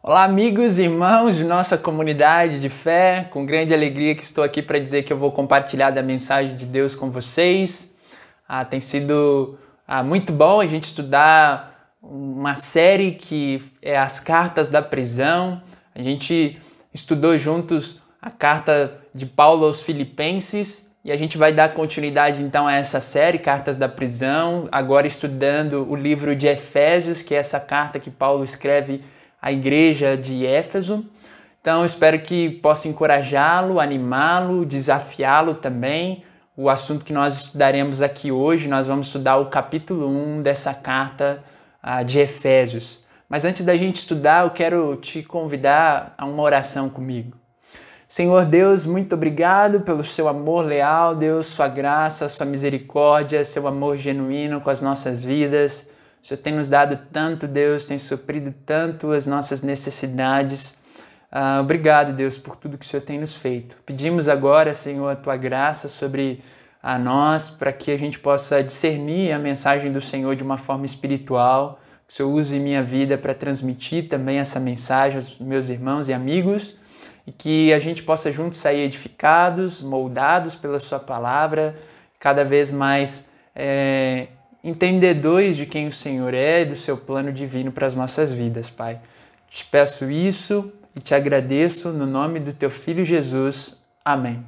Olá, amigos e irmãos de nossa comunidade de fé. Com grande alegria que estou aqui para dizer que eu vou compartilhar da mensagem de Deus com vocês. Tem sido muito bom a gente estudar uma série que é as cartas da prisão. A gente estudou juntos a carta de Paulo aos Filipenses e a gente vai dar continuidade então a essa série, Cartas da Prisão, agora estudando o livro de Efésios, que é essa carta que Paulo escreve a igreja de Éfeso. Então espero que possa encorajá-lo, animá-lo, desafiá-lo também. O assunto que nós estudaremos aqui hoje, nós vamos estudar o capítulo 1 dessa carta de Efésios. Mas antes da gente estudar, eu quero te convidar a uma oração comigo. Senhor Deus, muito obrigado pelo seu amor leal, Deus, sua graça, sua misericórdia, seu amor genuíno com as nossas vidas. O Senhor tem nos dado tanto, Deus, tem suprido tanto as nossas necessidades. Obrigado, Deus, por tudo que o Senhor tem nos feito. Pedimos agora, Senhor, a Tua graça sobre nós, para que a gente possa discernir a mensagem do Senhor de uma forma espiritual. Que o Senhor use minha vida para transmitir também essa mensagem aos meus irmãos e amigos e que a gente possa juntos sair edificados, moldados pela Sua palavra, cada vez mais entendedores de quem o Senhor é e do seu plano divino para as nossas vidas, Pai. Te peço isso e te agradeço no nome do Teu Filho Jesus. Amém.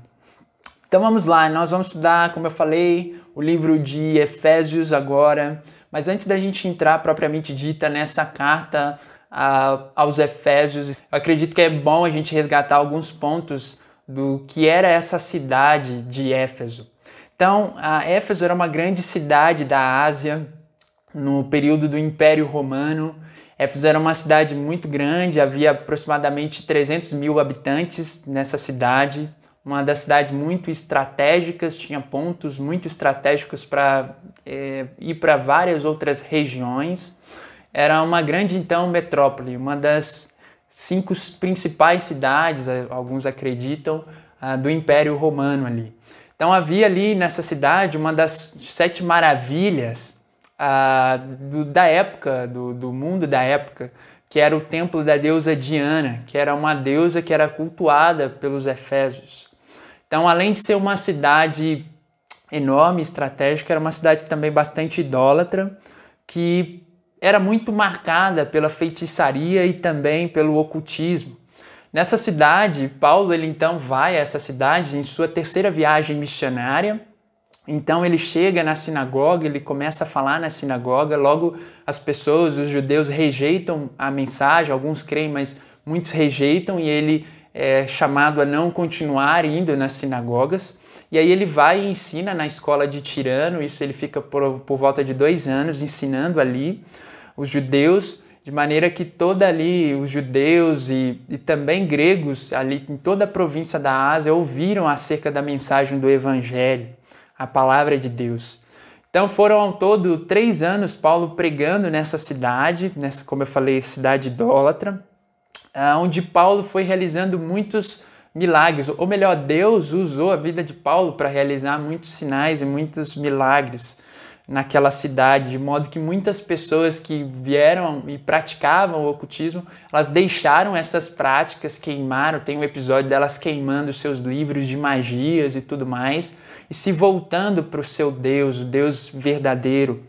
Então vamos lá, nós vamos estudar, como eu falei, o livro de Efésios agora, mas antes da gente entrar propriamente dita nessa carta aos Efésios, eu acredito que é bom a gente resgatar alguns pontos do que era essa cidade de Éfeso. Então, Éfeso era uma grande cidade da Ásia no período do Império Romano. Éfeso era uma cidade muito grande, havia aproximadamente 300 mil habitantes nessa cidade, uma das cidades muito estratégicas, tinha pontos muito estratégicos para ir para várias outras regiões. Era uma grande, então, metrópole, uma das 5 principais cidades, alguns acreditam, do Império Romano ali. Então havia ali nessa cidade uma das 7 maravilhas da época, do mundo da época, que era o templo da deusa Diana, que era uma deusa que era cultuada pelos efésios. Então, além de ser uma cidade enorme, estratégica, era uma cidade também bastante idólatra, que era muito marcada pela feitiçaria e também pelo ocultismo. Nessa cidade, Paulo ele então vai a essa cidade em sua 3ª viagem missionária. Então ele chega na sinagoga, ele começa a falar na sinagoga, logo as pessoas, os judeus rejeitam a mensagem, alguns creem, mas muitos rejeitam e ele é chamado a não continuar indo nas sinagogas. E aí ele vai e ensina na escola de Tirano, isso ele fica por volta de 2 anos ensinando ali os judeus, de maneira que os judeus e também gregos ali em toda a província da Ásia ouviram acerca da mensagem do Evangelho, a palavra de Deus. Então foram ao todo 3 anos Paulo pregando nessa cidade, como eu falei, cidade idólatra, onde Paulo foi realizando muitos milagres, ou melhor, Deus usou a vida de Paulo para realizar muitos sinais e muitos milagres naquela cidade, de modo que muitas pessoas que vieram e praticavam o ocultismo, elas deixaram essas práticas, queimaram, tem um episódio delas queimando seus livros de magias e tudo mais, e se voltando para o seu Deus, o Deus verdadeiro.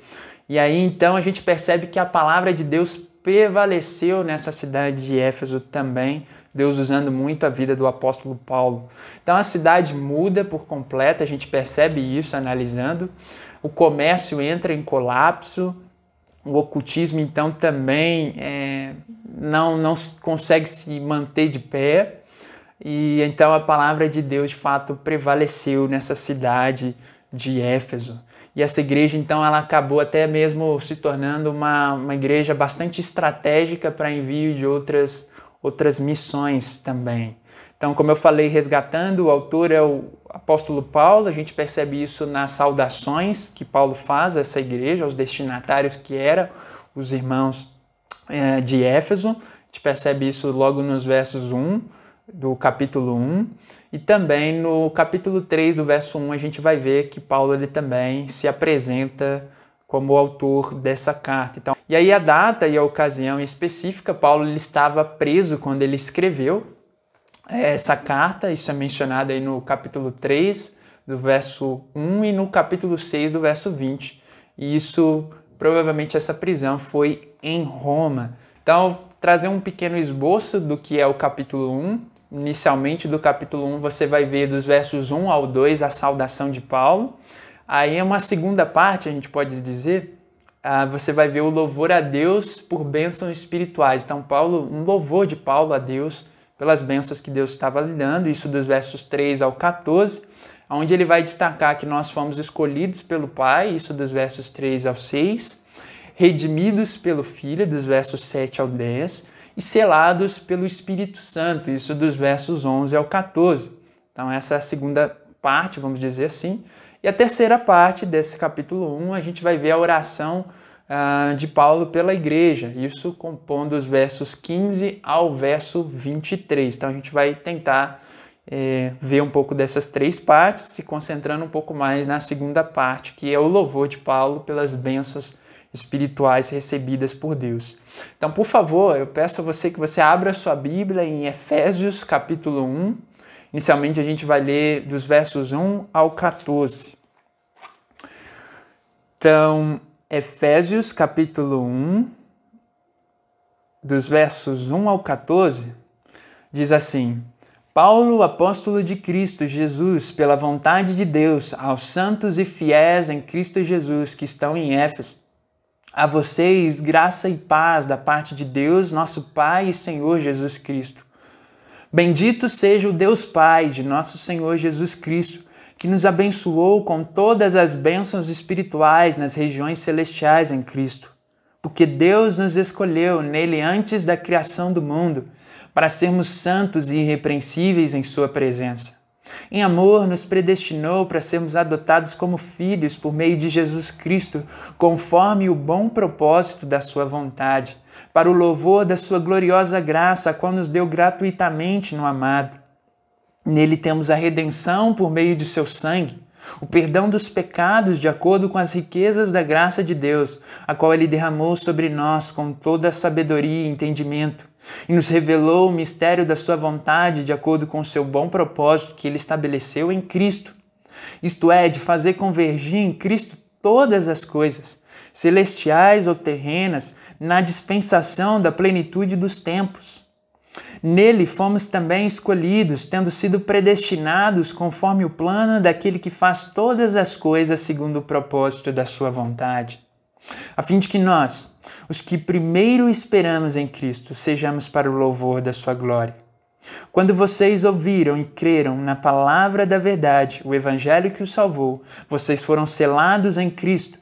E aí então a gente percebe que a palavra de Deus prevaleceu nessa cidade de Éfeso também, Deus usando muito a vida do apóstolo Paulo. Então a cidade muda por completo, a gente percebe isso analisando. O comércio entra em colapso, o ocultismo então também não consegue se manter de pé, e então a palavra de Deus de fato prevaleceu nessa cidade de Éfeso. E essa igreja então ela acabou até mesmo se tornando uma igreja bastante estratégica para envio de outras missões também. Então, como eu falei, resgatando, o autor é o apóstolo Paulo, a gente percebe isso nas saudações que Paulo faz a essa igreja, aos destinatários que eram os irmãos de Éfeso. A gente percebe isso logo nos versos 1 do capítulo 1. E também no capítulo 3 do verso 1 a gente vai ver que Paulo ele também se apresenta como o autor dessa carta. Então, e aí a data e a ocasião específica, Paulo ele estava preso quando ele escreveu essa carta, isso é mencionado aí no capítulo 3, do verso 1 e no capítulo 6, do verso 20. E isso, provavelmente essa prisão foi em Roma. Então, trazer um pequeno esboço do que é o capítulo 1. Inicialmente, do capítulo 1, você vai ver dos versos 1 ao 2 a saudação de Paulo. Aí, é uma segunda parte, a gente pode dizer, você vai ver o louvor a Deus por bênçãos espirituais. Então, um louvor de Paulo a Deus pelas bênçãos que Deus estava lhe dando, isso dos versos 3 ao 14, onde ele vai destacar que nós fomos escolhidos pelo Pai, isso dos versos 3 ao 6, redimidos pelo Filho, dos versos 7 ao 10, e selados pelo Espírito Santo, isso dos versos 11 ao 14. Então essa é a segunda parte, vamos dizer assim. E a terceira parte desse capítulo 1, a gente vai ver a oração de Paulo pela igreja, isso compondo os versos 15 ao verso 23. Então a gente vai tentar ver um pouco dessas três partes, se concentrando um pouco mais na segunda parte, que é o louvor de Paulo pelas bênçãos espirituais recebidas por Deus. Então, por favor, eu peço a você que você abra a sua Bíblia em Efésios capítulo 1. Inicialmente a gente vai ler dos versos 1 ao 14. Então, Efésios capítulo 1, dos versos 1 ao 14, diz assim: Paulo, apóstolo de Cristo Jesus, pela vontade de Deus, aos santos e fiéis em Cristo Jesus que estão em Éfeso, a vocês graça e paz da parte de Deus, nosso Pai e Senhor Jesus Cristo. Bendito seja o Deus Pai de nosso Senhor Jesus Cristo, que nos abençoou com todas as bênçãos espirituais nas regiões celestiais em Cristo. Porque Deus nos escolheu nele antes da criação do mundo, para sermos santos e irrepreensíveis em sua presença. Em amor, nos predestinou para sermos adotados como filhos por meio de Jesus Cristo, conforme o bom propósito da sua vontade, para o louvor da sua gloriosa graça, a qual nos deu gratuitamente no amado. Nele temos a redenção por meio de seu sangue, o perdão dos pecados de acordo com as riquezas da graça de Deus, a qual ele derramou sobre nós com toda a sabedoria e entendimento, e nos revelou o mistério da sua vontade de acordo com o seu bom propósito que ele estabeleceu em Cristo. Isto é, de fazer convergir em Cristo todas as coisas, celestiais ou terrenas, na dispensação da plenitude dos tempos. Nele fomos também escolhidos, tendo sido predestinados conforme o plano daquele que faz todas as coisas segundo o propósito da sua vontade, a fim de que nós, os que primeiro esperamos em Cristo, sejamos para o louvor da sua glória. Quando vocês ouviram e creram na palavra da verdade, o evangelho que os salvou, vocês foram selados em Cristo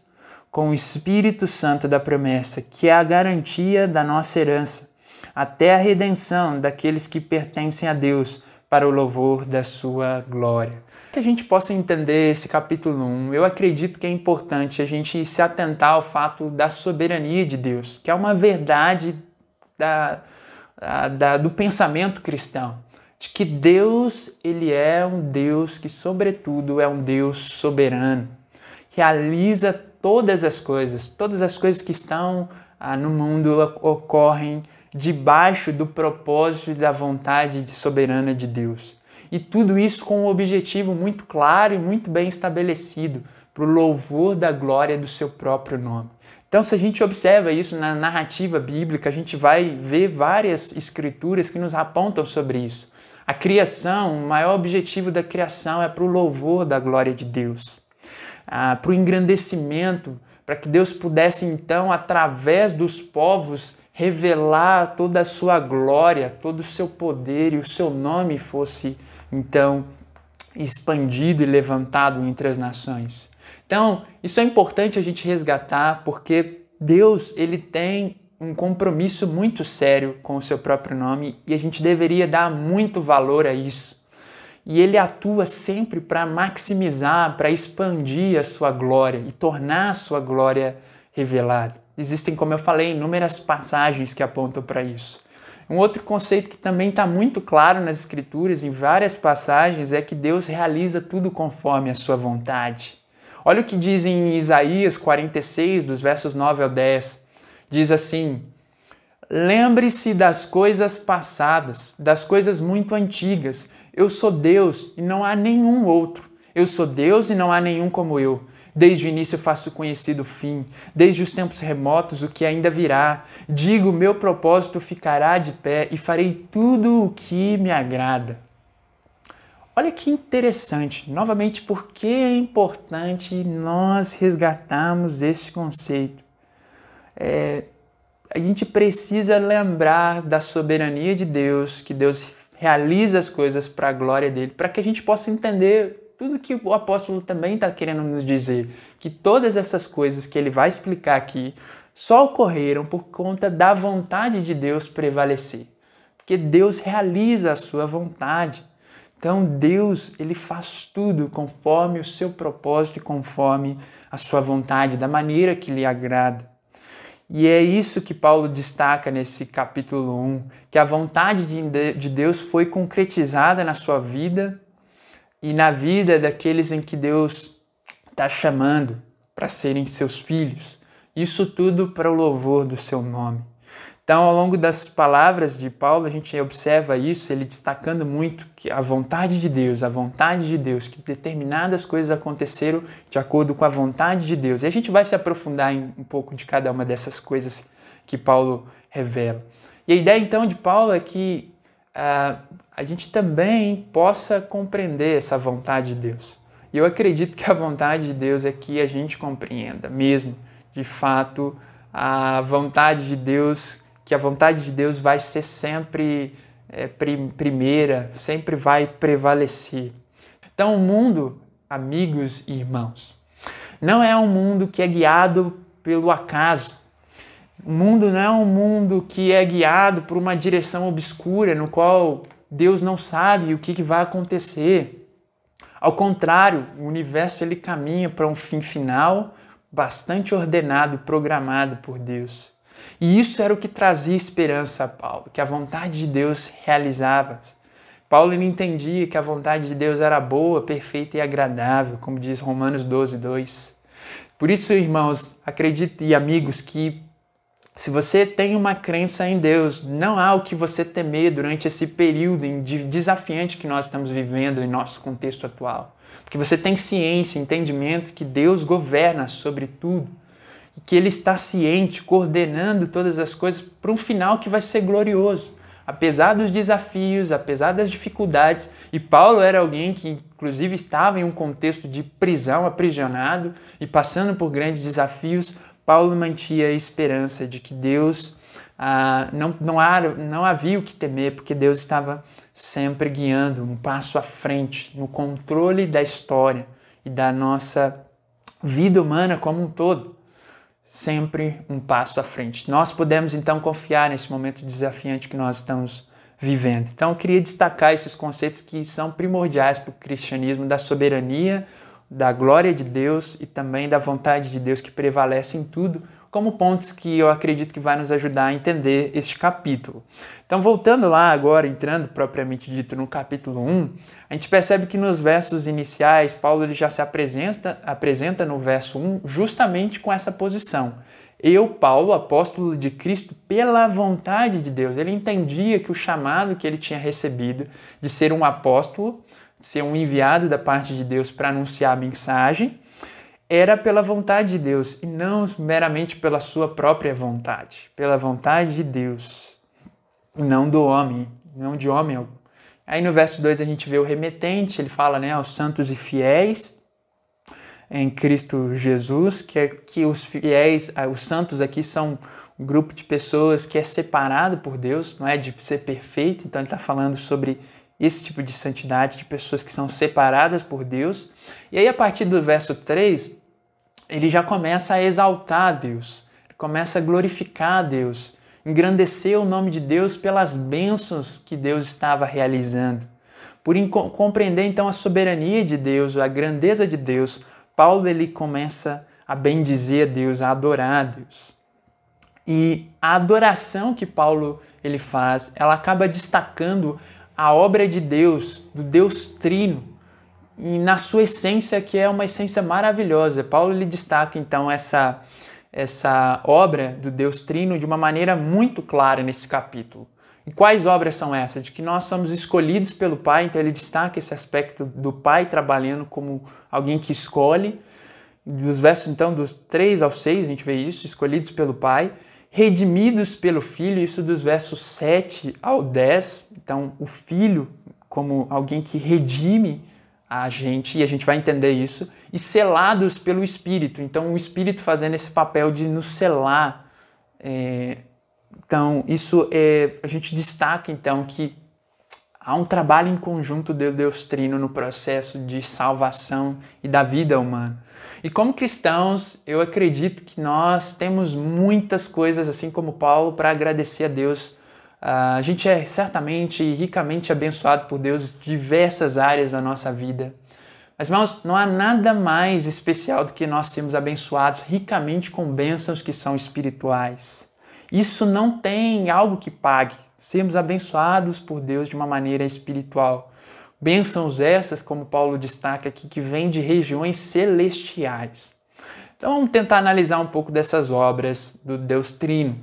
com o Espírito Santo da promessa, que é a garantia da nossa herança, até a redenção daqueles que pertencem a Deus para o louvor da sua glória. Que a gente possa entender esse capítulo 1, eu acredito que é importante a gente se atentar ao fato da soberania de Deus, que é uma verdade do pensamento cristão, de que Deus ele é um Deus que, sobretudo, é um Deus soberano, que realiza todas as coisas que estão no mundo ocorrem debaixo do propósito e da vontade soberana de Deus. E tudo isso com um objetivo muito claro e muito bem estabelecido, para o louvor da glória do seu próprio nome. Então, se a gente observa isso na narrativa bíblica, a gente vai ver várias escrituras que nos apontam sobre isso. A criação, o maior objetivo da criação é para o louvor da glória de Deus, para o engrandecimento, para que Deus pudesse, então, através dos povos, revelar toda a sua glória, todo o seu poder e o seu nome fosse, então, expandido e levantado entre as nações. Então, isso é importante a gente resgatar, porque Deus ele tem um compromisso muito sério com o seu próprio nome e a gente deveria dar muito valor a isso. E ele atua sempre para maximizar, para expandir a sua glória e tornar a sua glória revelada. Existem, como eu falei, inúmeras passagens que apontam para isso. Um outro conceito que também está muito claro nas Escrituras, em várias passagens, é que Deus realiza tudo conforme a sua vontade. Olha o que diz em Isaías 46, dos versos 9 ao 10. Diz assim: lembre-se das coisas passadas, das coisas muito antigas. Eu sou Deus e não há nenhum outro. Eu sou Deus e não há nenhum como eu. Desde o início faço conhecido o fim, desde os tempos remotos o que ainda virá. Digo, meu propósito ficará de pé e farei tudo o que me agrada. Olha que interessante, novamente, por que é importante nós resgatarmos esse conceito. A gente precisa lembrar da soberania de Deus, que Deus realiza as coisas para a glória dele, para que a gente possa entender tudo que o apóstolo também está querendo nos dizer, que todas essas coisas que ele vai explicar aqui só ocorreram por conta da vontade de Deus prevalecer, porque Deus realiza a sua vontade. Então Deus, ele faz tudo conforme o seu propósito e conforme a sua vontade, da maneira que lhe agrada. E é isso que Paulo destaca nesse capítulo 1, que a vontade de Deus foi concretizada na sua vida e na vida daqueles em que Deus está chamando para serem seus filhos. Isso tudo para o louvor do seu nome. Então, ao longo das palavras de Paulo, a gente observa isso, ele destacando muito que a vontade de Deus, que determinadas coisas aconteceram de acordo com a vontade de Deus. E a gente vai se aprofundar em um pouco de cada uma dessas coisas que Paulo revela. E a ideia, então, de Paulo é que a gente também possa compreender essa vontade de Deus. E eu acredito que a vontade de Deus é que a gente compreenda mesmo, de fato, a vontade de Deus, que a vontade de Deus vai ser sempre primeira, sempre vai prevalecer. Então o mundo, amigos e irmãos, não é um mundo que é guiado pelo acaso. O mundo não é um mundo que é guiado por uma direção obscura, no qual Deus não sabe o que vai acontecer. Ao contrário, o universo ele caminha para um fim final bastante ordenado e programado por Deus. E isso era o que trazia esperança a Paulo, que a vontade de Deus realizava. Paulo ele entendia que a vontade de Deus era boa, perfeita e agradável, como diz Romanos 12, 2. Por isso, irmãos, acredito e amigos que se você tem uma crença em Deus, não há o que você temer durante esse período desafiante que nós estamos vivendo em nosso contexto atual. Porque você tem ciência, entendimento que Deus governa sobre tudo e que Ele está ciente, coordenando todas as coisas para um final que vai ser glorioso. Apesar dos desafios, apesar das dificuldades, e Paulo era alguém que inclusive estava em um contexto de prisão, aprisionado e passando por grandes desafios, Paulo mantinha a esperança de que Deus não havia o que temer, porque Deus estava sempre guiando um passo à frente no controle da história e da nossa vida humana como um todo. Sempre um passo à frente. Nós podemos então confiar nesse momento desafiante que nós estamos vivendo. Então eu queria destacar esses conceitos que são primordiais para o cristianismo, da soberania, da glória de Deus e também da vontade de Deus que prevalece em tudo, como pontos que eu acredito que vai nos ajudar a entender este capítulo. Então, voltando lá agora, entrando propriamente dito no capítulo 1, a gente percebe que nos versos iniciais, Paulo ele já se apresenta no verso 1 justamente com essa posição. Eu, Paulo, apóstolo de Cristo, pela vontade de Deus. Ele entendia que o chamado que ele tinha recebido de ser um apóstolo, de ser um enviado da parte de Deus para anunciar a mensagem, era pela vontade de Deus e não meramente pela sua própria vontade, pela vontade de Deus, não do homem, não de homem algum. Aí no verso 2 a gente vê o remetente, ele fala, aos santos e fiéis em Cristo Jesus, que os fiéis, os santos aqui são um grupo de pessoas que é separado por Deus, não é de ser perfeito, então ele está falando sobre esse tipo de santidade, de pessoas que são separadas por Deus. E aí, a partir do verso 3, ele já começa a exaltar a Deus, ele começa a glorificar a Deus, engrandecer o nome de Deus pelas bênçãos que Deus estava realizando. Por compreender, então, a soberania de Deus, a grandeza de Deus, Paulo ele começa a bendizer a Deus, a adorar a Deus. E a adoração que Paulo ele faz, ela acaba destacando a obra de Deus, do Deus Trino, e na sua essência, que é uma essência maravilhosa. Paulo ele destaca então essa obra do Deus Trino de uma maneira muito clara nesse capítulo. E quais obras são essas? De que nós somos escolhidos pelo Pai, então ele destaca esse aspecto do Pai trabalhando como alguém que escolhe. Dos versos, então, dos 3 ao 6, a gente vê isso, escolhidos pelo Pai, redimidos pelo Filho, isso dos versos 7 ao 10, então o Filho como alguém que redime a gente, e a gente vai entender isso, e selados pelo Espírito, então o Espírito fazendo esse papel de nos selar. Então, isso a gente destaca, então, que há um trabalho em conjunto de Deus Trino no processo de salvação e da vida humana. E como cristãos, eu acredito que nós temos muitas coisas, assim como Paulo, para agradecer a Deus. A gente é certamente e ricamente abençoado por Deus em diversas áreas da nossa vida. Mas, irmãos, não há nada mais especial do que nós sermos abençoados ricamente com bênçãos que são espirituais. Isso não tem algo que pague, sermos abençoados por Deus de uma maneira espiritual. Bênçãos essas, como Paulo destaca aqui, que vêm de regiões celestiais. Então vamos tentar analisar um pouco dessas obras do Deus Trino,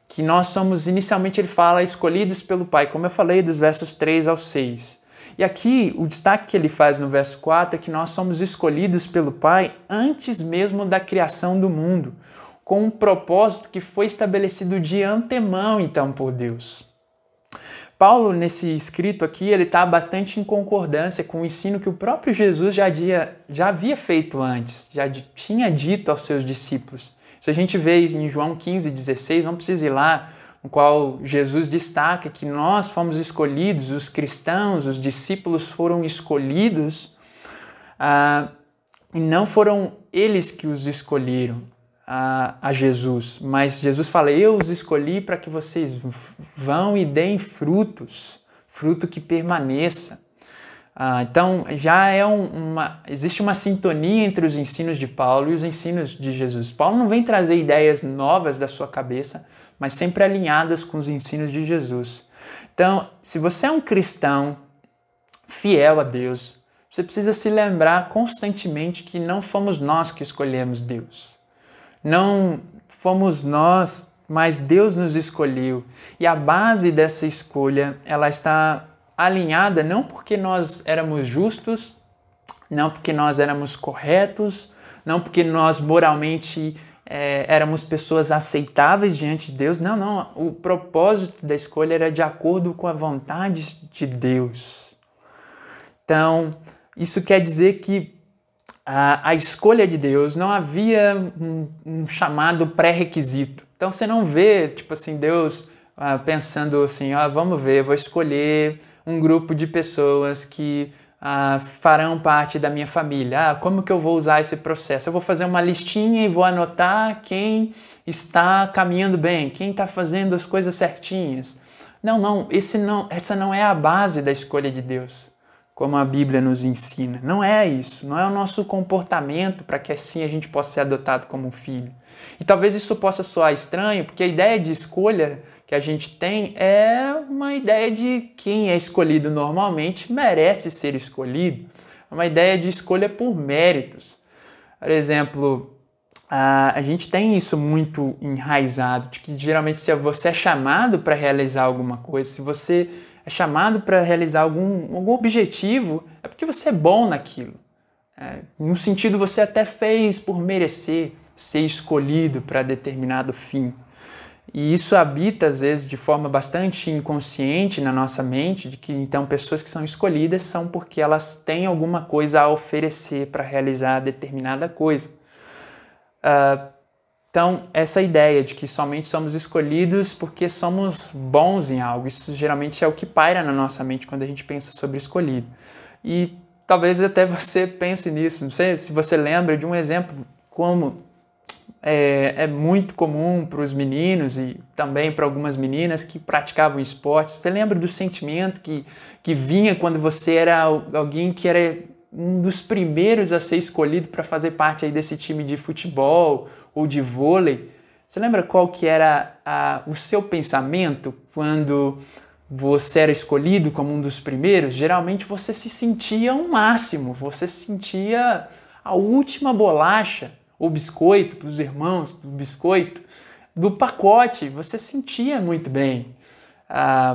que nós somos, inicialmente ele fala, escolhidos pelo Pai, como eu falei, dos versos 3 ao 6. E aqui o destaque que ele faz no verso 4 é que nós somos escolhidos pelo Pai antes mesmo da criação do mundo, com um propósito que foi estabelecido de antemão, então, por Deus. Paulo, nesse escrito aqui, ele está bastante em concordância com o ensino que o próprio Jesus já havia feito antes, já tinha dito aos seus discípulos. Isso a gente vê em João 15:16, não precisa ir lá, no qual Jesus destaca que nós fomos escolhidos, os cristãos, os discípulos foram escolhidos, e não foram eles que os escolheram a Jesus, mas Jesus fala, eu os escolhi para que vocês vão e deem frutos, fruto que permaneça. Então já existe uma sintonia entre os ensinos de Paulo e os ensinos de Jesus. Paulo não vem trazer ideias novas da sua cabeça, mas sempre alinhadas com os ensinos de Jesus. Então, se você é um cristão fiel a Deus, você precisa se lembrar constantemente que não fomos nós que escolhemos Deus. Não fomos nós, mas Deus nos escolheu. E a base dessa escolha, ela está alinhada não porque nós éramos justos, não porque nós éramos corretos, não porque nós moralmente éramos pessoas aceitáveis diante de Deus. Não. O propósito da escolha era de acordo com a vontade de Deus. Então, isso quer dizer que a escolha de Deus não havia um chamado pré-requisito. Então você não vê, tipo assim, Deus pensando assim, vamos ver, vou escolher um grupo de pessoas que farão parte da minha família. Como que eu vou usar esse processo? Eu vou fazer uma listinha e vou anotar quem está caminhando bem, quem está fazendo as coisas certinhas. Não, essa não é a base da escolha de Deus, como a Bíblia nos ensina. Não é isso, não é o nosso comportamento para que assim a gente possa ser adotado como um filho. E talvez isso possa soar estranho, porque a ideia de escolha que a gente tem é uma ideia de quem é escolhido normalmente merece ser escolhido. É uma ideia de escolha por méritos. Por exemplo, a gente tem isso muito enraizado, de que geralmente se você é chamado para realizar alguma coisa, se você é chamado para realizar algum objetivo, é porque você é bom naquilo. No sentido, você até fez por merecer ser escolhido para determinado fim. E isso habita, às vezes, de forma bastante inconsciente na nossa mente, de que, então, pessoas que são escolhidas são porque elas têm alguma coisa a oferecer para realizar determinada coisa. Então, essa ideia de que somente somos escolhidos porque somos bons em algo, isso geralmente é o que paira na nossa mente quando a gente pensa sobre escolhido. E talvez até você pense nisso, não sei se você lembra de um exemplo como é muito comum para os meninos e também para algumas meninas que praticavam esportes. Você lembra do sentimento que vinha quando você era alguém que era um dos primeiros a ser escolhido para fazer parte aí desse time de futebol ou de vôlei? Você lembra qual que era o seu pensamento quando você era escolhido como um dos primeiros, geralmente você se sentia o máximo, você se sentia a última bolacha, ou biscoito, para os irmãos, do biscoito, do pacote, você sentia muito bem,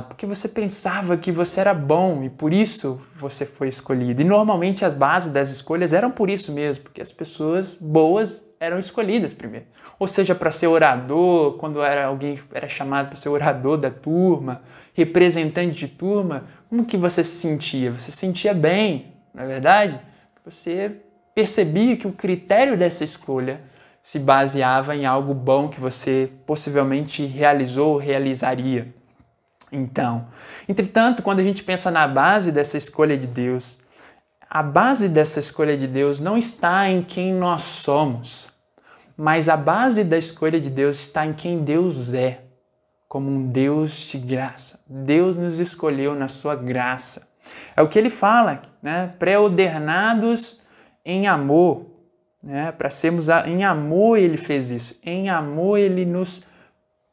porque você pensava que você era bom e por isso você foi escolhido. E normalmente as bases das escolhas eram por isso mesmo, porque as pessoas boas eram escolhidas primeiro. Ou seja, para ser orador, quando alguém era chamado para ser orador da turma, representante de turma, como que você se sentia? Você se sentia bem, não é verdade? Você percebia que o critério dessa escolha se baseava em algo bom que você possivelmente realizou ou realizaria. Então, entretanto, quando a gente pensa na base dessa escolha de Deus, a base dessa escolha de Deus não está em quem nós somos, mas a base da escolha de Deus está em quem Deus é, como um Deus de graça. Deus nos escolheu na sua graça. É o que ele fala, né? Pré-ordenados em amor, né? Para sermos em amor ele fez isso. Em amor ele nos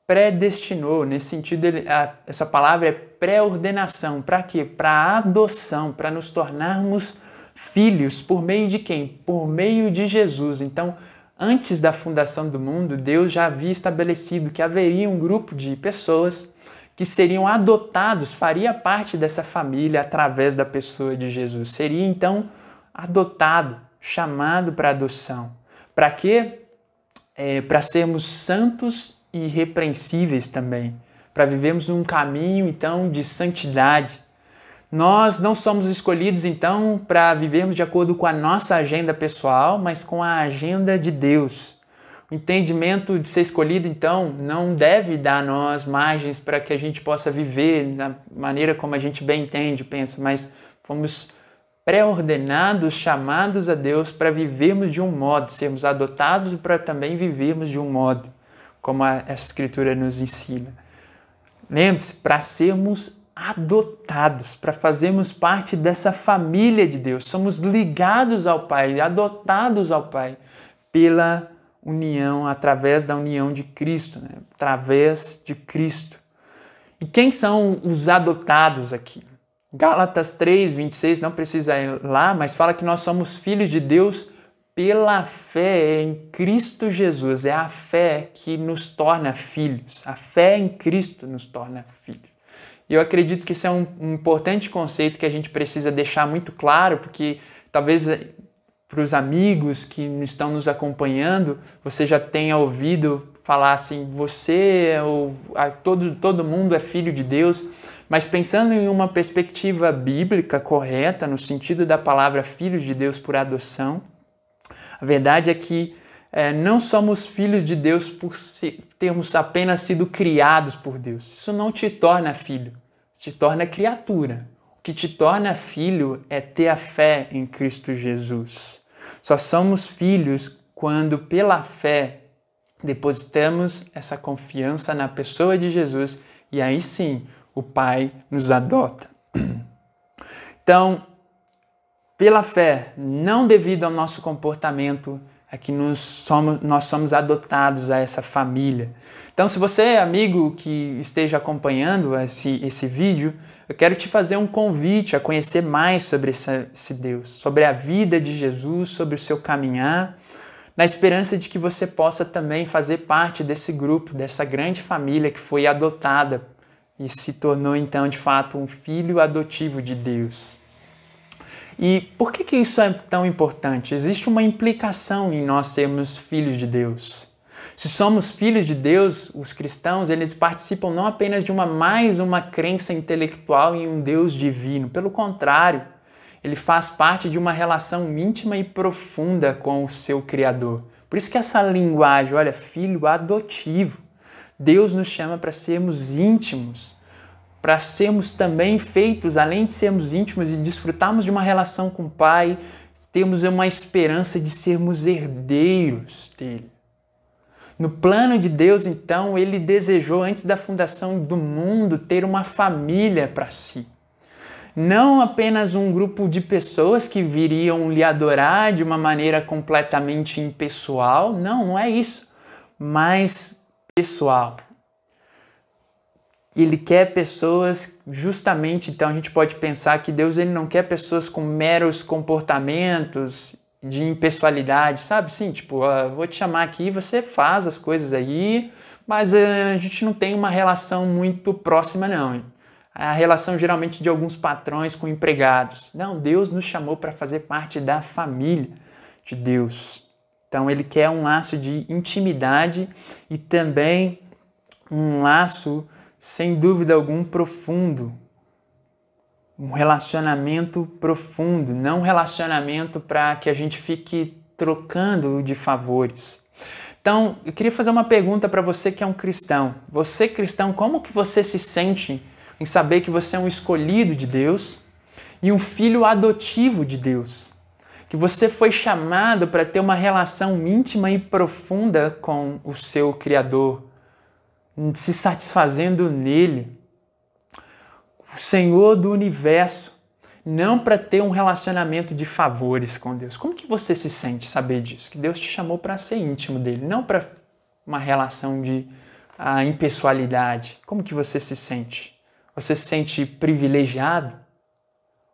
predestinou. Nesse sentido, essa palavra é pré-ordenação. Para quê? Para adoção, para nos tornarmos filhos. Por meio de quem? Por meio de Jesus. Então, antes da fundação do mundo, Deus já havia estabelecido que haveria um grupo de pessoas que seriam adotados, faria parte dessa família através da pessoa de Jesus. Seria então adotado, chamado para adoção. Para quê? Para sermos santos e irrepreensíveis também, para vivermos um caminho então de santidade. Nós não somos escolhidos, então, para vivermos de acordo com a nossa agenda pessoal, mas com a agenda de Deus. O entendimento de ser escolhido, então, não deve dar a nós margens para que a gente possa viver da maneira como a gente bem entende, pensa, mas fomos pré-ordenados, chamados a Deus para vivermos de um modo, sermos adotados para também vivermos de um modo, como essa escritura nos ensina. Lembre-se, para sermos adotados, para fazermos parte dessa família de Deus. Somos ligados ao Pai, adotados ao Pai, pela união, através da união de Cristo, né? Através de Cristo. E quem são os adotados aqui? Gálatas 3, 26, não precisa ir lá, mas fala que nós somos filhos de Deus pela fé em Cristo Jesus. É a fé que nos torna filhos. A fé em Cristo nos torna filhos. E eu acredito que isso é um importante conceito que a gente precisa deixar muito claro, porque talvez para os amigos que estão nos acompanhando, você já tenha ouvido falar assim, você ou todo mundo é filho de Deus, mas pensando em uma perspectiva bíblica correta, no sentido da palavra filhos de Deus por adoção, a verdade é que não somos filhos de Deus por termos apenas sido criados por Deus. Isso não te torna filho, te torna criatura. O que te torna filho é ter a fé em Cristo Jesus. Só somos filhos quando, pela fé, depositamos essa confiança na pessoa de Jesus e aí sim o Pai nos adota. Então, pela fé, não devido ao nosso comportamento, é que nós somos adotados a essa família. Então, se você é amigo que esteja acompanhando esse vídeo, eu quero te fazer um convite a conhecer mais sobre esse Deus, sobre a vida de Jesus, sobre o seu caminhar, na esperança de que você possa também fazer parte desse grupo, dessa grande família que foi adotada e se tornou, então, de fato, um filho adotivo de Deus. E por que isso é tão importante? Existe uma implicação em nós sermos filhos de Deus. Se somos filhos de Deus, os cristãos, eles participam não apenas de mais uma crença intelectual em um Deus divino. Pelo contrário, ele faz parte de uma relação íntima e profunda com o seu Criador. Por isso que essa linguagem, olha, filho adotivo. Deus nos chama para sermos íntimos, para sermos também feitos, além de sermos íntimos e desfrutarmos de uma relação com o Pai, temos uma esperança de sermos herdeiros dele. No plano de Deus, então, ele desejou, antes da fundação do mundo, ter uma família para si. Não apenas um grupo de pessoas que viriam lhe adorar de uma maneira completamente impessoal, não é isso, mas pessoal. Ele quer pessoas, justamente, então a gente pode pensar que Deus ele não quer pessoas com meros comportamentos de impessoalidade, sabe? Sim, tipo, vou te chamar aqui, você faz as coisas aí, mas a gente não tem uma relação muito próxima, não. A relação geralmente de alguns patrões com empregados. Não, Deus nos chamou para fazer parte da família de Deus. Então ele quer um laço de intimidade e também um laço, sem dúvida alguma, profundo. Um relacionamento profundo, não um relacionamento para que a gente fique trocando de favores. Então, eu queria fazer uma pergunta para você que é um cristão. Você, cristão, como que você se sente em saber que você é um escolhido de Deus e um filho adotivo de Deus? Que você foi chamado para ter uma relação íntima e profunda com o seu Criador, se satisfazendo nele, o Senhor do universo, não para ter um relacionamento de favores com Deus. Como que você se sente saber disso? Que Deus te chamou para ser íntimo dele, não para uma relação de impessoalidade. Como que você se sente? Você se sente privilegiado?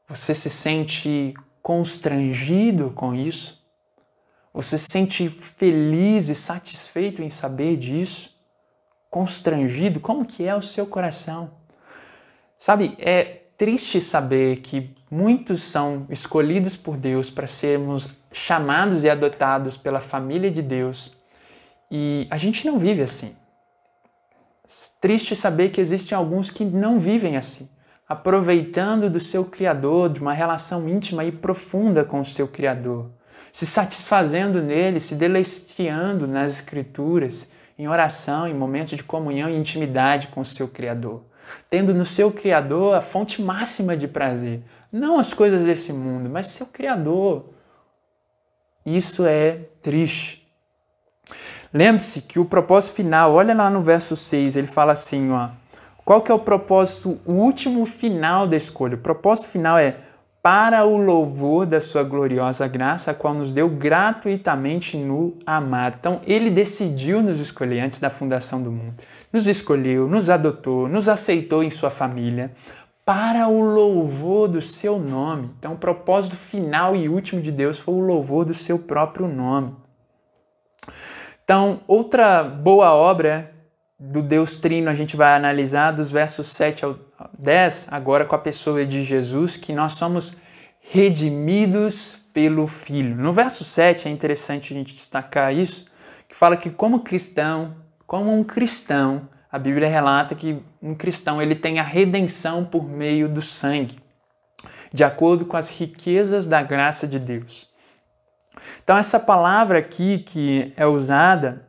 Você se sente constrangido com isso? Você se sente feliz e satisfeito em saber disso? Constrangido? Como que é o seu coração? Sabe, é triste saber que muitos são escolhidos por Deus para sermos chamados e adotados pela família de Deus e a gente não vive assim. Triste saber que existem alguns que não vivem assim, aproveitando do seu Criador, de uma relação íntima e profunda com o seu Criador, se satisfazendo nele, se deleiciando nas Escrituras, em oração, em momentos de comunhão e intimidade com o seu Criador, tendo no seu Criador a fonte máxima de prazer, não as coisas desse mundo, mas seu Criador. Isso é triste. Lembre-se que o propósito final, olha lá no verso 6, ele fala assim, qual que é o propósito, o último final da escolha? O propósito final é para o louvor da sua gloriosa graça, a qual nos deu gratuitamente no amado. Então, ele decidiu nos escolher antes da fundação do mundo. Nos escolheu, nos adotou, nos aceitou em sua família, para o louvor do seu nome. Então, o propósito final e último de Deus foi o louvor do seu próprio nome. Então, outra boa obra do Deus Trino a gente vai analisar dos versos 7 ao 10, agora com a pessoa de Jesus, que nós somos redimidos pelo Filho. No verso 7 é interessante a gente destacar isso, que fala que como um cristão, a Bíblia relata que um cristão ele tem a redenção por meio do sangue, de acordo com as riquezas da graça de Deus. Então essa palavra aqui que é usada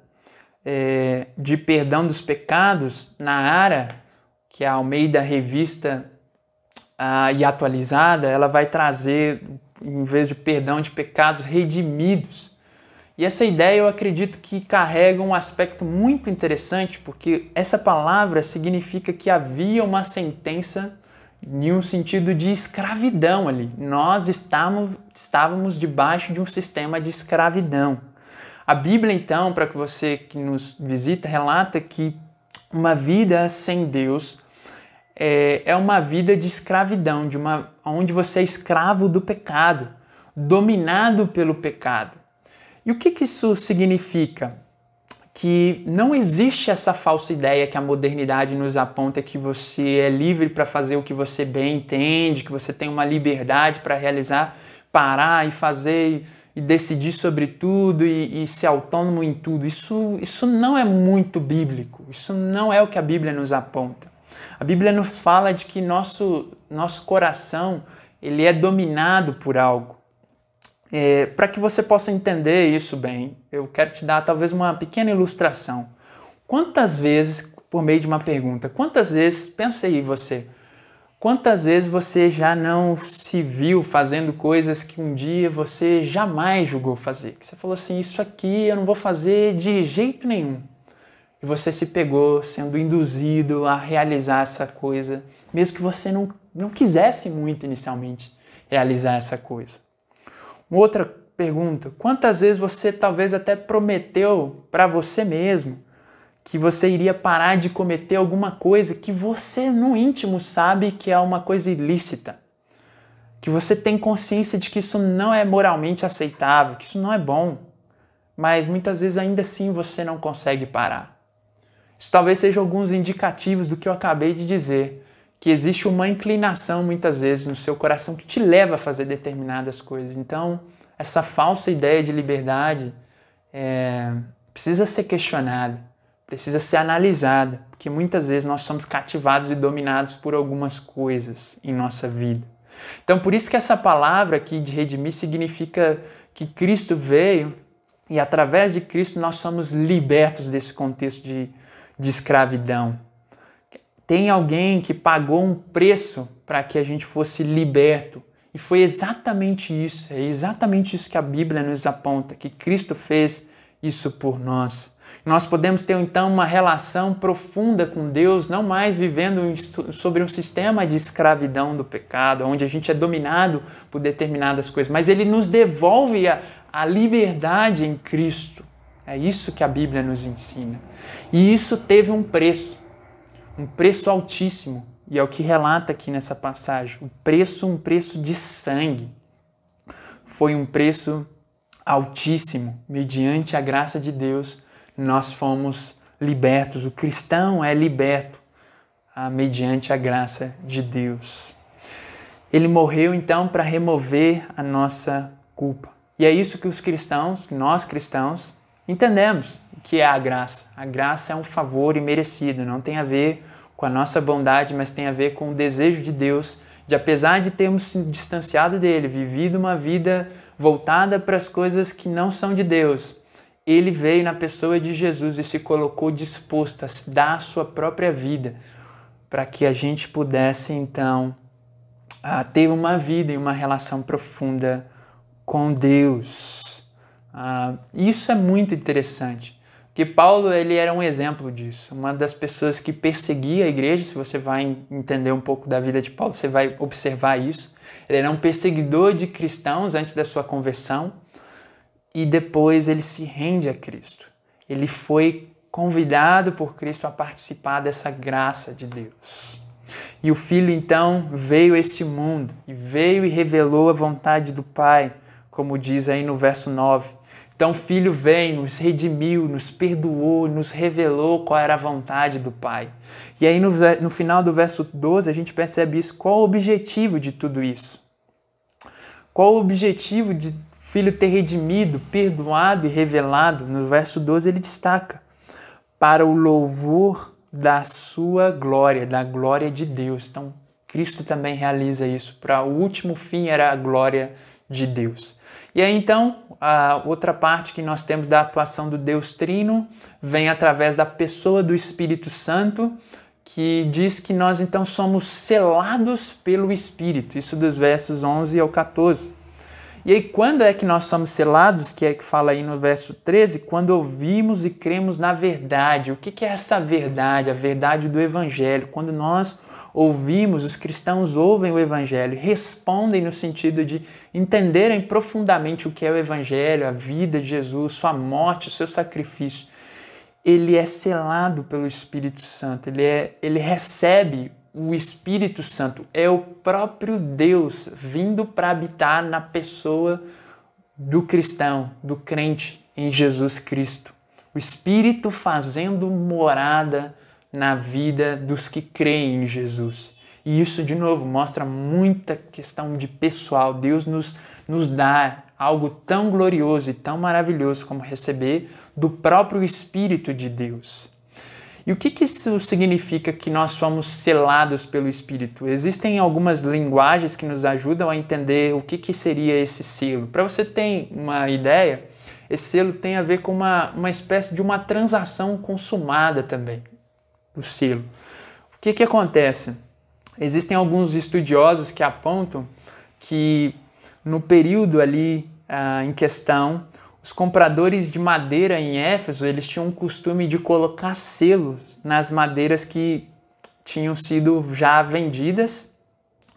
de perdão dos pecados na ARA, que é a Almeida Revista e atualizada, ela vai trazer, em vez de perdão de pecados, redimidos. E essa ideia eu acredito que carrega um aspecto muito interessante, porque essa palavra significa que havia uma sentença em um sentido de escravidão ali. Nós estávamos debaixo de um sistema de escravidão. A Bíblia, então, para você que nos visita, relata que uma vida sem Deus é uma vida de escravidão, onde você é escravo do pecado, dominado pelo pecado. E o que isso significa? Que não existe essa falsa ideia que a modernidade nos aponta que você é livre para fazer o que você bem entende, que você tem uma liberdade para realizar, parar e fazer e decidir sobre tudo e ser autônomo em tudo. Isso não é muito bíblico, isso não é o que a Bíblia nos aponta. A Bíblia nos fala de que nosso coração ele é dominado por algo. Para que você possa entender isso bem, eu quero te dar talvez uma pequena ilustração. Quantas vezes, por meio de uma pergunta, pensa aí você, quantas vezes você já não se viu fazendo coisas que um dia você jamais julgou fazer? Que você falou assim, isso aqui eu não vou fazer de jeito nenhum. E você se pegou sendo induzido a realizar essa coisa, mesmo que você não quisesse muito inicialmente realizar essa coisa. Uma outra pergunta, quantas vezes você talvez até prometeu para você mesmo que você iria parar de cometer alguma coisa que você no íntimo sabe que é uma coisa ilícita, que você tem consciência de que isso não é moralmente aceitável, que isso não é bom, mas muitas vezes ainda assim você não consegue parar. Isso talvez seja alguns indicativos do que eu acabei de dizer, que existe uma inclinação muitas vezes no seu coração que te leva a fazer determinadas coisas. Então, essa falsa ideia de liberdade precisa ser questionada, precisa ser analisada, porque muitas vezes nós somos cativados e dominados por algumas coisas em nossa vida. Então, por isso que essa palavra aqui de redimir significa que Cristo veio e através de Cristo nós somos libertos desse contexto de escravidão. Tem alguém que pagou um preço para que a gente fosse liberto. E foi exatamente isso, é exatamente isso que a Bíblia nos aponta, que Cristo fez isso por nós. Nós podemos ter então uma relação profunda com Deus, não mais vivendo sobre um sistema de escravidão do pecado, onde a gente é dominado por determinadas coisas, mas Ele nos devolve a liberdade em Cristo. É isso que a Bíblia nos ensina. E isso teve um preço altíssimo, e é o que relata aqui nessa passagem. Um preço de sangue. Foi um preço altíssimo, mediante a graça de Deus, nós fomos libertos. O cristão é liberto mediante a graça de Deus. Ele morreu então para remover a nossa culpa. E é isso que nós cristãos, entendemos que é a graça. A graça é um favor imerecido, não tem a ver com a nossa bondade, mas tem a ver com o desejo de Deus de, apesar de termos se distanciado dele, vivido uma vida voltada para as coisas que não são de Deus, Ele veio na pessoa de Jesus e se colocou disposto a dar a sua própria vida para que a gente pudesse, então, ter uma vida e uma relação profunda com Deus. Isso é muito interessante, porque Paulo ele era um exemplo disso. Uma das pessoas que perseguia a igreja, se você vai entender um pouco da vida de Paulo, você vai observar isso. Ele era um perseguidor de cristãos antes da sua conversão, e depois ele se rende a Cristo. Ele foi convidado por Cristo a participar dessa graça de Deus. E o Filho, então, veio a este mundo, e veio e revelou a vontade do Pai, como diz aí no verso 9. Então o Filho veio, nos redimiu, nos perdoou, nos revelou qual era a vontade do Pai. E aí no final do verso 12 a gente percebe isso. Qual o objetivo de tudo isso? Qual o objetivo de Filho ter redimido, perdoado e revelado? No verso 12 ele destaca: para o louvor da sua glória, da glória de Deus. Então Cristo também realiza isso. Para o último fim era a glória de Deus. E aí então a outra parte que nós temos da atuação do Deus Trino vem através da pessoa do Espírito Santo, que diz que nós então somos selados pelo Espírito. Isso dos versos 11 ao 14. E aí, quando é que nós somos selados? Que é que fala aí no verso 13, quando ouvimos e cremos na verdade. O que é essa verdade? A verdade do Evangelho. Quando nós ouvimos, os cristãos ouvem o Evangelho, respondem no sentido de entenderem profundamente o que é o Evangelho, a vida de Jesus, sua morte, o seu sacrifício. Ele é selado pelo Espírito Santo, ele recebe o Espírito Santo, é o próprio Deus vindo para habitar na pessoa do cristão, do crente em Jesus Cristo. O Espírito fazendo morada na vida dos que creem em Jesus. E isso, de novo, mostra muita questão de pessoal. Deus nos dá algo tão glorioso e tão maravilhoso como receber do próprio Espírito de Deus. E o que isso significa que nós fomos selados pelo Espírito? Existem algumas linguagens que nos ajudam a entender o que seria esse selo. Para você ter uma ideia, esse selo tem a ver com uma espécie de uma transação consumada também, o selo. O que acontece? Existem alguns estudiosos que apontam que no período ali em questão, os compradores de madeira em Éfeso, eles tinham o costume de colocar selos nas madeiras que tinham sido já vendidas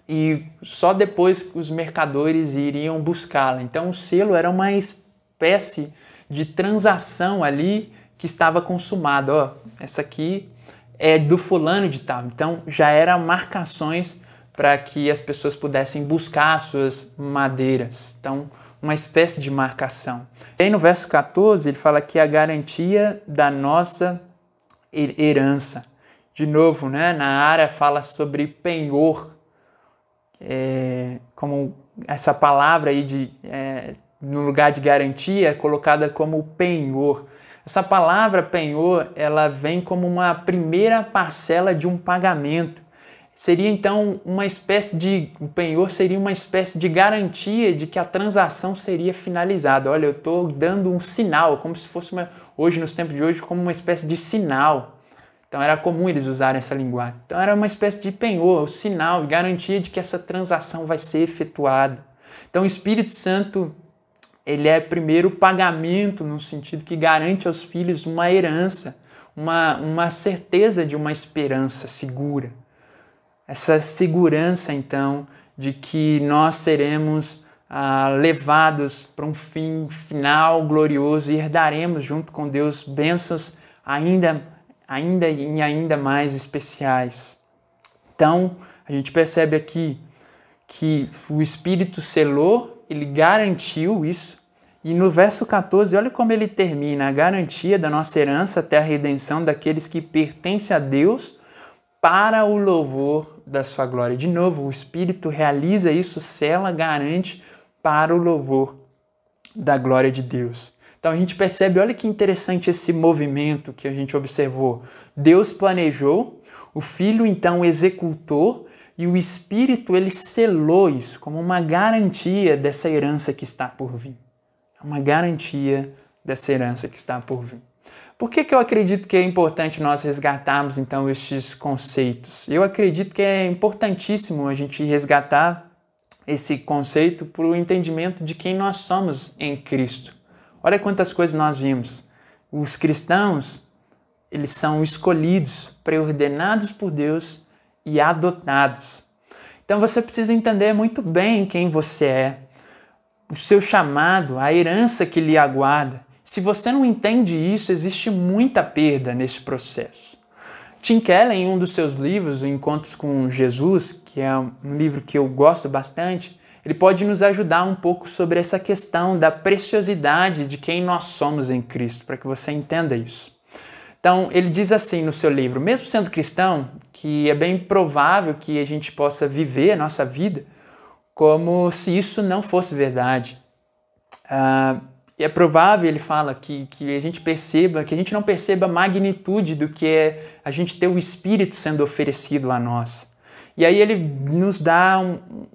e só depois os mercadores iriam buscá-la. Então o selo era uma espécie de transação ali que estava consumada. Ó, essa aqui é do fulano de tal. Então já eram marcações para que as pessoas pudessem buscar as suas madeiras. Então, uma espécie de marcação. E aí no verso 14 ele fala que a garantia da nossa herança. De novo, né, na área fala sobre penhor, como essa palavra aí no lugar de garantia é colocada como penhor. Essa palavra penhor, ela vem como uma primeira parcela de um pagamento. Seria então o penhor seria uma espécie de garantia de que a transação seria finalizada. Olha, eu estou dando um sinal, como se fosse hoje, nos tempos de hoje, como uma espécie de sinal. Então era comum eles usarem essa linguagem. Então era uma espécie de penhor, o sinal, garantia de que essa transação vai ser efetuada. Então o Espírito Santo, ele é primeiro o pagamento, no sentido que garante aos filhos uma herança, uma certeza de uma esperança segura. Essa segurança, então, de que nós seremos levados para um fim final glorioso e herdaremos junto com Deus bênçãos ainda mais especiais. Então, a gente percebe aqui que o Espírito selou, ele garantiu isso, e no verso 14, olha como ele termina: a garantia da nossa herança até a redenção daqueles que pertencem a Deus para o louvor da sua glória. De novo, o Espírito realiza isso, sela, garante para o louvor da glória de Deus. Então a gente percebe, olha que interessante esse movimento que a gente observou. Deus planejou, o Filho então executou e o Espírito ele selou isso como uma garantia dessa herança que está por vir. Uma garantia dessa herança que está por vir. Por que eu acredito que é importante nós resgatarmos, então, estes conceitos? Eu acredito que é importantíssimo a gente resgatar esse conceito para o entendimento de quem nós somos em Cristo. Olha quantas coisas nós vimos. Os cristãos, eles são escolhidos, preordenados por Deus e adotados. Então você precisa entender muito bem quem você é, o seu chamado, a herança que lhe aguarda. Se você não entende isso, existe muita perda nesse processo. Tim Keller, em um dos seus livros, Encontros com Jesus, que é um livro que eu gosto bastante, ele pode nos ajudar um pouco sobre essa questão da preciosidade de quem nós somos em Cristo, para que você entenda isso. Então, ele diz assim no seu livro: mesmo sendo cristão, que é bem provável que a gente possa viver a nossa vida como se isso não fosse verdade. É provável, ele fala, que a gente perceba, que a gente não perceba a magnitude do que é a gente ter o Espírito sendo oferecido a nós. E aí ele nos dá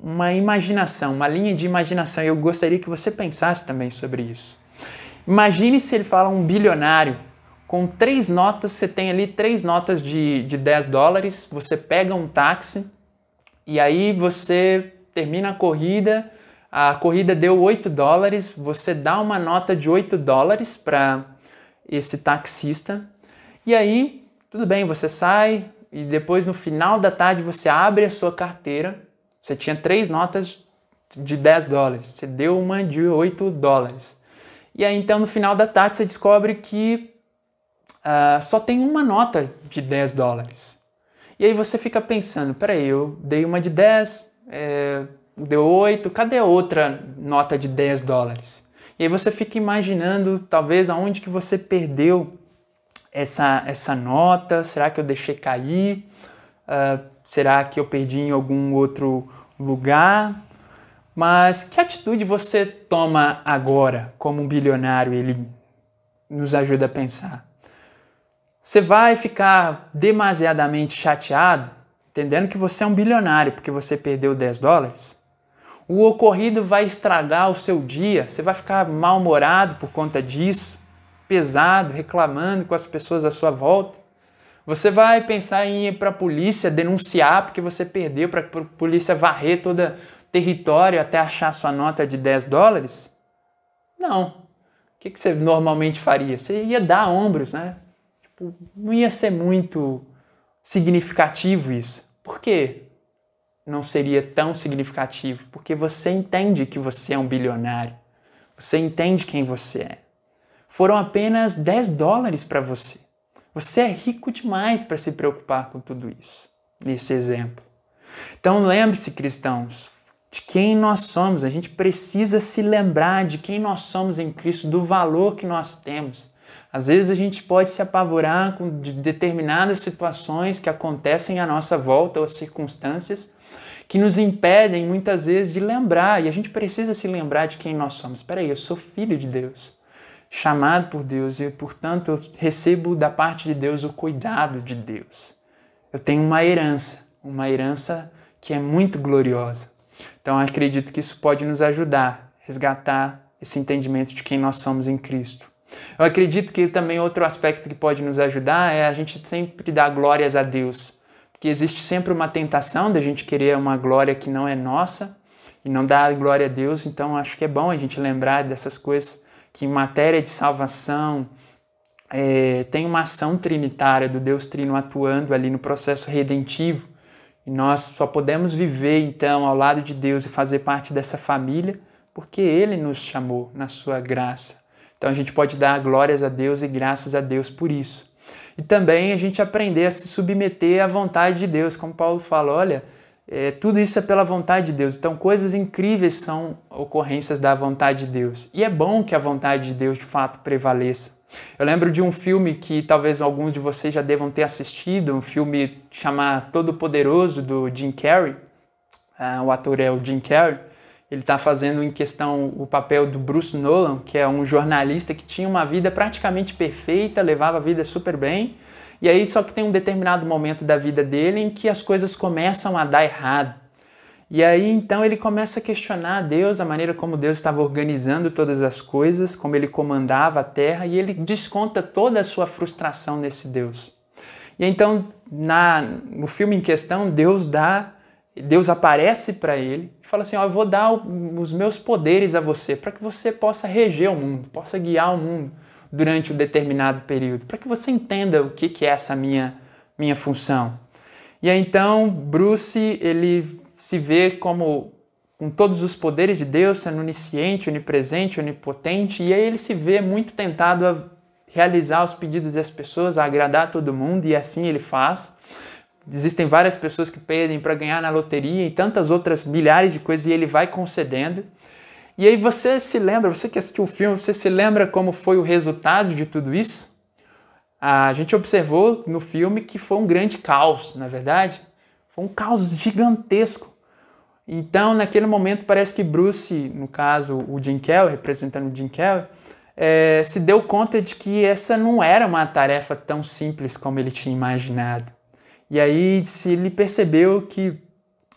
uma imaginação, uma linha de imaginação. Eu gostaria que você pensasse também sobre isso. Imagine se ele fala um bilionário com 3 notas, você tem ali 3 notas de $10, você pega um táxi e aí você termina a corrida deu $8, você dá uma nota de $8 para esse taxista e aí, tudo bem, você sai e depois no final da tarde você abre a sua carteira, você tinha 3 notas de $10, você deu uma de $8. E aí então no final da tarde você descobre que só tem uma nota de $10. E aí você fica pensando, peraí, eu dei uma de 10, deu 8, cadê a outra nota de $10? E aí você fica imaginando talvez aonde que você perdeu essa nota, será que eu deixei cair? Será que eu perdi em algum outro lugar? Mas que atitude você toma agora como um bilionário? Ele nos ajuda a pensar. Você vai ficar demasiadamente chateado, entendendo que você é um bilionário porque você perdeu $10? O ocorrido vai estragar o seu dia, você vai ficar mal-humorado por conta disso, pesado, reclamando com as pessoas à sua volta. Você vai pensar em ir para a polícia denunciar porque você perdeu, para a polícia varrer todo o território até achar sua nota de $10? Não. O que você normalmente faria? Você ia dar ombros, né? Não ia ser muito significativo isso. Por quê? Não seria tão significativo? Porque você entende que você é um bilionário. Você entende quem você é. foram apenas $10 para você. Você é rico demais para se preocupar com tudo isso, nesse exemplo. Então lembre-se, cristãos, de quem nós somos. A gente precisa se lembrar de quem nós somos em Cristo, do valor que nós temos. Às vezes a gente pode se apavorar com determinadas situações que acontecem à nossa volta, ou circunstâncias que nos impedem muitas vezes de lembrar. E a gente precisa se lembrar de quem nós somos. Espera aí, eu sou filho de Deus, chamado por Deus e, portanto, eu recebo da parte de Deus o cuidado de Deus. Eu tenho uma herança que é muito gloriosa. Então, eu acredito que isso pode nos ajudar a resgatar esse entendimento de quem nós somos em Cristo. Eu acredito que também outro aspecto que pode nos ajudar é a gente sempre dar glórias a Deus. Porque existe sempre uma tentação da gente querer uma glória que não é nossa e não dar glória a Deus. Então, acho que é bom a gente lembrar dessas coisas que em matéria de salvação tem uma ação trinitária do Deus Trino atuando ali no processo redentivo. E nós só podemos viver, então, ao lado de Deus e fazer parte dessa família porque Ele nos chamou na sua graça. Então a gente pode dar glórias a Deus e graças a Deus por isso. E também a gente aprender a se submeter à vontade de Deus. Como Paulo fala, olha, tudo isso é pela vontade de Deus. Então coisas incríveis são ocorrências da vontade de Deus. E é bom que a vontade de Deus de fato prevaleça. Eu lembro de um filme que talvez alguns de vocês já devam ter assistido, um filme chamado Todo-Poderoso, do Jim Carrey. O ator é o Jim Carrey. Ele está fazendo em questão o papel do Bruce Nolan, que é um jornalista que tinha uma vida praticamente perfeita, levava a vida super bem, e aí só que tem um determinado momento da vida dele em que as coisas começam a dar errado. E aí então ele começa a questionar Deus, a maneira como Deus estava organizando todas as coisas, como ele comandava a terra, e ele desconta toda a sua frustração nesse Deus. E então no filme em questão, Deus aparece para ele e fala assim, eu vou dar os meus poderes a você para que você possa reger o mundo, possa guiar o mundo durante um determinado período, para que você entenda o que é essa minha função. E aí então Bruce, ele se vê como com todos os poderes de Deus, sendo onisciente, onipresente, onipotente, e aí ele se vê muito tentado a realizar os pedidos das pessoas, a agradar todo mundo, e assim ele faz. Existem várias pessoas que pedem para ganhar na loteria e tantas outras milhares de coisas e ele vai concedendo. E aí você se lembra, você que assistiu o filme, você se lembra como foi o resultado de tudo isso? A gente observou no filme que foi um grande caos, na verdade. Foi um caos gigantesco. Então, naquele momento, parece que Bruce, no caso o Jim Carrey, representando o Jim Carrey, se deu conta de que essa não era uma tarefa tão simples como ele tinha imaginado. E aí ele percebeu que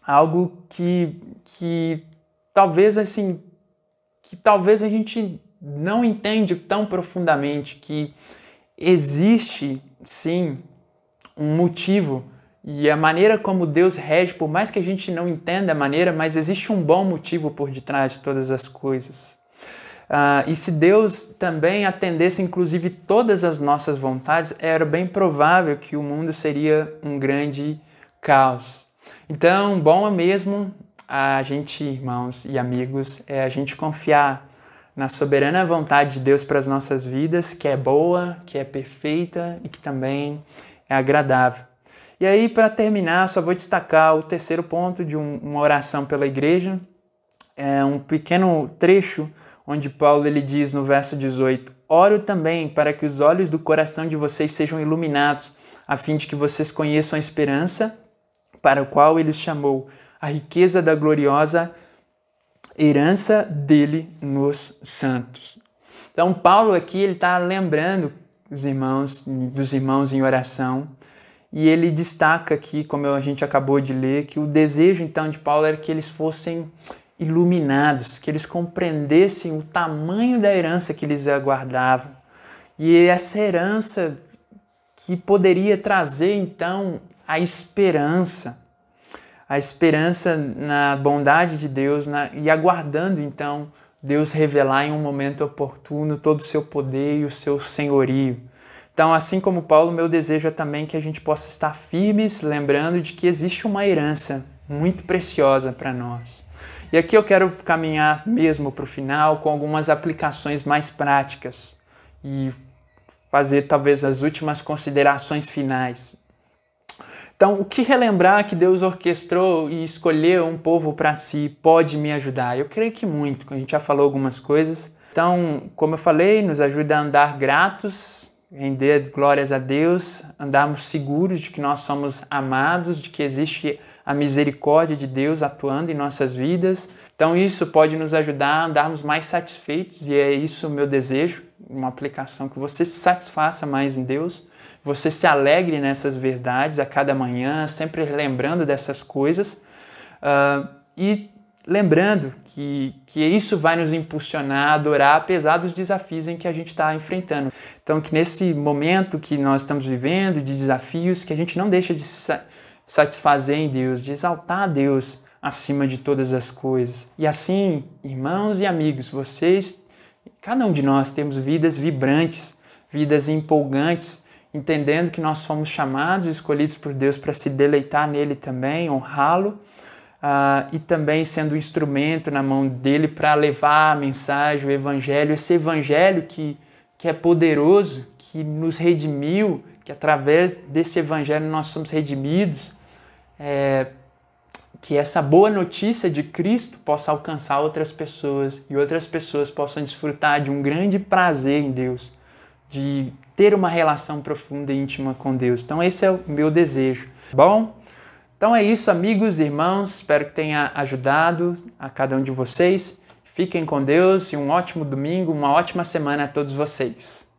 algo que talvez a gente não entende tão profundamente, que existe sim um motivo e a maneira como Deus rege, por mais que a gente não entenda a maneira, mas existe um bom motivo por detrás de todas as coisas. E se Deus também atendesse inclusive todas as nossas vontades, era bem provável que o mundo seria um grande caos. Então, bom é mesmo a gente, irmãos e amigos, a gente confiar na soberana vontade de Deus para as nossas vidas, que é boa, que é perfeita e que também é agradável. E aí, para terminar, só vou destacar o terceiro ponto de uma oração pela igreja. É um pequeno trecho onde Paulo ele diz no verso 18, oro também para que os olhos do coração de vocês sejam iluminados, a fim de que vocês conheçam a esperança para a qual ele os chamou, a riqueza da gloriosa herança dele nos santos. Então Paulo aqui ele está lembrando dos irmãos em oração, e ele destaca aqui, como a gente acabou de ler, que o desejo então de Paulo era que eles fossem iluminados, que eles compreendessem o tamanho da herança que eles aguardavam. E essa herança que poderia trazer, então, a esperança na bondade de Deus e aguardando, então, Deus revelar em um momento oportuno todo o seu poder e o seu senhorio. Então, assim como Paulo, meu desejo é também que a gente possa estar firmes, lembrando de que existe uma herança muito preciosa para nós. E aqui eu quero caminhar mesmo para o final com algumas aplicações mais práticas e fazer talvez as últimas considerações finais. Então, o que relembrar que Deus orquestrou e escolheu um povo para si pode me ajudar? Eu creio que muito, a gente já falou algumas coisas. Então, como eu falei, nos ajuda a andar gratos, render glórias a Deus, andarmos seguros de que nós somos amados, de que existe a misericórdia de Deus atuando em nossas vidas. Então, isso pode nos ajudar a andarmos mais satisfeitos, e é isso o meu desejo, uma aplicação que você se satisfaça mais em Deus. Você se alegre nessas verdades a cada manhã, sempre lembrando dessas coisas e lembrando que isso vai nos impulsionar a adorar apesar dos desafios em que a gente está enfrentando. Então, que nesse momento que nós estamos vivendo de desafios, que a gente não deixa de se satisfazer em Deus, de exaltar a Deus acima de todas as coisas. E assim, irmãos e amigos, vocês, cada um de nós temos vidas vibrantes, vidas empolgantes, entendendo que nós fomos chamados e escolhidos por Deus para se deleitar nele também, honrá-lo, e também sendo um instrumento na mão dele para levar a mensagem, o evangelho, esse evangelho que é poderoso, que nos redimiu, que através desse evangelho nós somos redimidos, que essa boa notícia de Cristo possa alcançar outras pessoas e outras pessoas possam desfrutar de um grande prazer em Deus, de ter uma relação profunda e íntima com Deus. Então esse é o meu desejo. Bom, então é isso, amigos e irmãos. Espero que tenha ajudado a cada um de vocês. Fiquem com Deus e um ótimo domingo, uma ótima semana a todos vocês.